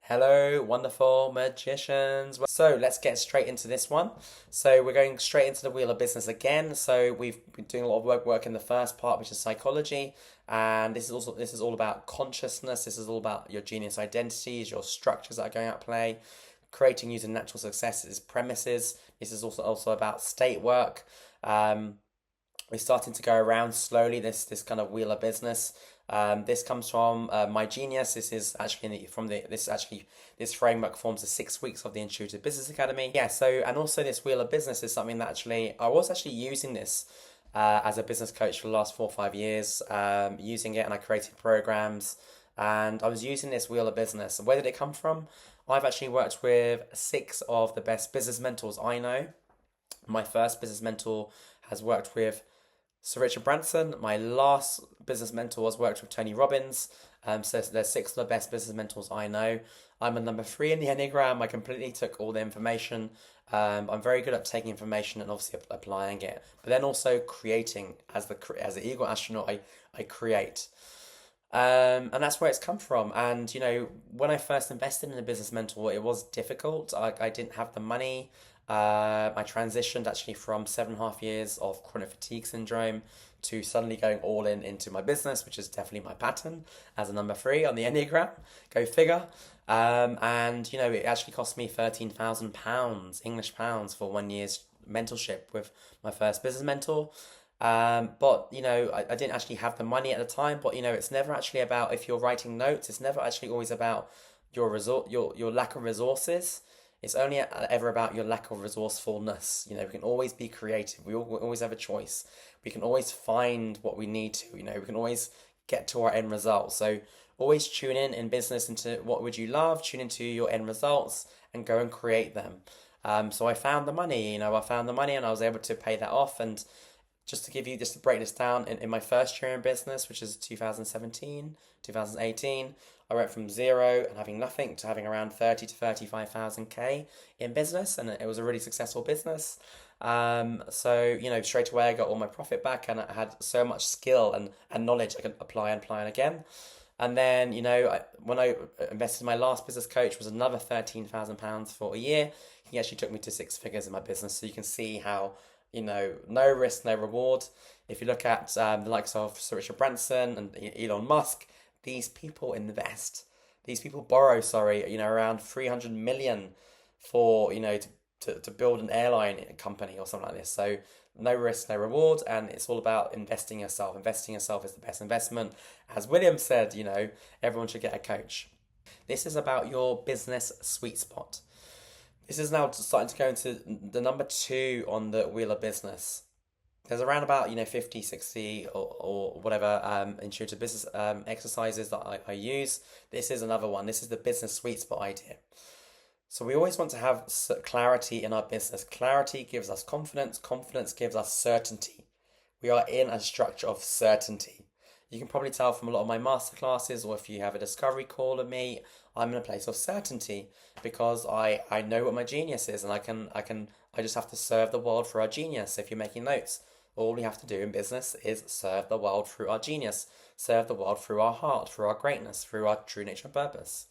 Hello, wonderful magicians. So let's get straight into this one. So we're going straight into the wheel of business again. So we've been doing a lot of work in the first part, which is psychology, and this is all about consciousness. This is all about your genius identities, your structures that are going at play, creating using natural successes, premises. This is also about state work. Um, we're starting to go around slowly this kind of wheel of business. This comes from my genius. This is actually from the this actually this framework forms the 6 weeks of the Intuitive Business Academy. Yeah. So and also this wheel of business is something that actually I was actually using this as a business coach for the last 4 or 5 years, using it, and I created programs, and I was using this wheel of business. Where did it come from? I've actually worked with six of the best business mentors I know. My first business mentor has worked with Sir Richard Branson. My last business mentor has worked with Tony Robbins. So there's six of the best business mentors I know. I'm a number three in the Enneagram. I completely took all the information. I'm very good at taking information and obviously applying it, but then also creating as the Eagle astronaut. I create. And that's where it's come from. And when I first invested in a business mentor, it was difficult. I didn't have the money. I transitioned actually from 7.5 years of chronic fatigue syndrome to suddenly going all in into my business, which is definitely my pattern as a number three on the Enneagram. Go figure. And it actually cost me £13,000 English pounds for 1 year's mentorship with my first business mentor. But I didn't actually have the money at the time. But it's never actually about if you're writing notes. It's never actually always about your lack of resources. It's only ever about your lack of resourcefulness. We can always be creative. We always have a choice. We can always find what we need to. We can always get to our end result. So always tune in business into what would you love. Tune into your end results and go and create them. So I found the money. I found the money and I was able to pay that off. And just to break this down, in my first year in business, which is 2017, 2018, I went from zero and having nothing to having around 30 to 35,000 K in business, and it was a really successful business. So straight away I got all my profit back, and I had so much skill and knowledge I could apply and apply and again. And then when I invested in my last business coach was another £13,000 for a year. He actually took me to six figures in my business, so you can see how no risk, no reward. If you look at the likes of Sir Richard Branson and Elon Musk, these people invest. These people borrow, sorry, around 300 million for, to build an airline company or something like this. So no risk, no reward, and it's all about investing yourself. Investing yourself is the best investment. As William said, everyone should get a coach. This is about your business sweet spot. This is now starting to go into the number two on the wheel of business. There's around about 50, 60 or whatever intuitive business exercises that I use. This is another one. This is the business sweet spot idea. So we always want to have clarity in our business. Clarity gives us confidence. Confidence gives us certainty. We are in a structure of certainty. You can probably tell from a lot of my masterclasses, or if you have a discovery call with me, I'm in a place of certainty because I know what my genius is, and I just have to serve the world through our genius. If you're making notes, all we have to do in business is serve the world through our genius, serve the world through our heart, through our greatness, through our true nature and purpose.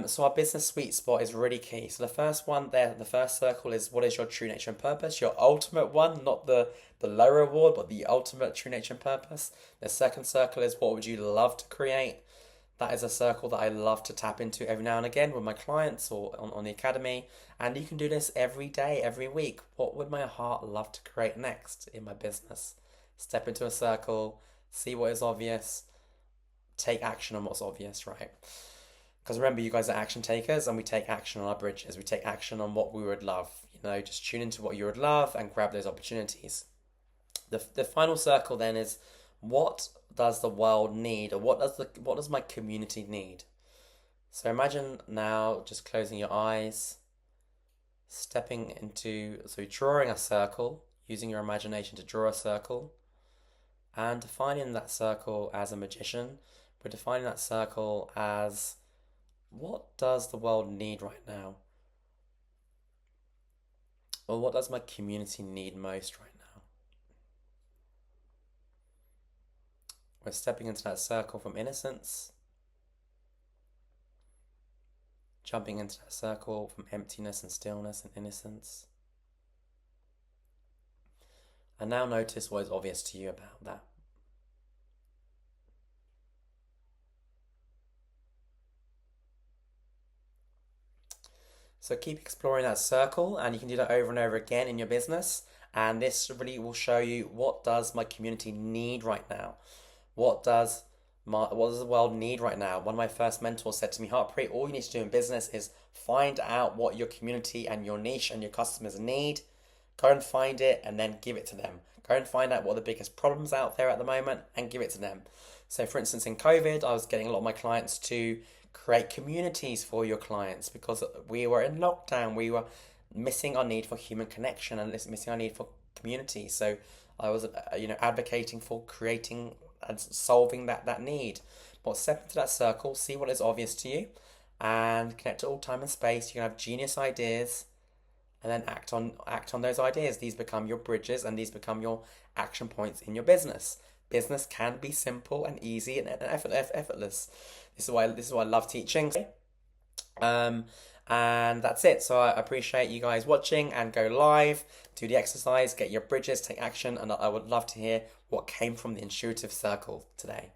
So our business sweet spot is really key. So the first one there, the first circle is what is your true nature and purpose? Your ultimate one, not the low reward, but the ultimate true nature and purpose. The second circle is what would you love to create? That is a circle that I love to tap into every now and again with my clients or on the academy. And you can do this every day, every week. What would my heart love to create next in my business? Step into a circle, see what is obvious, take action on what's obvious, right? Because remember, you guys are action takers, and we take action on our bridges. We take action on what we would love. Just tune into what you would love and grab those opportunities. The final circle then is what does the world need, or what does my community need? So imagine now just closing your eyes, drawing a circle, using your imagination to draw a circle, and defining that circle as a magician. We're defining that circle as what does the world need right now? Or what does my community need most right now? We're stepping into that circle from innocence jumping into that circle from emptiness and stillness and innocence. And now notice what is obvious to you about that. So keep exploring that circle, and you can do that over and over again in your business. And this really will show you, what does my community need right now? What does the world need right now? One of my first mentors said to me, Harpreet, all you need to do in business is find out what your community and your niche and your customers need. Go and find it and then give it to them. Go and find out what are the biggest problems out there at the moment and give it to them. So for instance, in COVID, I was getting a lot of my clients to create communities for your clients because we were in lockdown. We were missing our need for human connection and missing our need for community. So I was, advocating for creating and solving that need. But step into that circle, see what is obvious to you, and connect to all time and space. You can have genius ideas, and then act on those ideas. These become your bridges, and these become your action points in your business. Business can be simple and easy and effortless. This is why I love teaching. And that's it. So I appreciate you guys watching, and go live, do the exercise, get your bridges, take action, and I would love to hear what came from the intuitive circle today.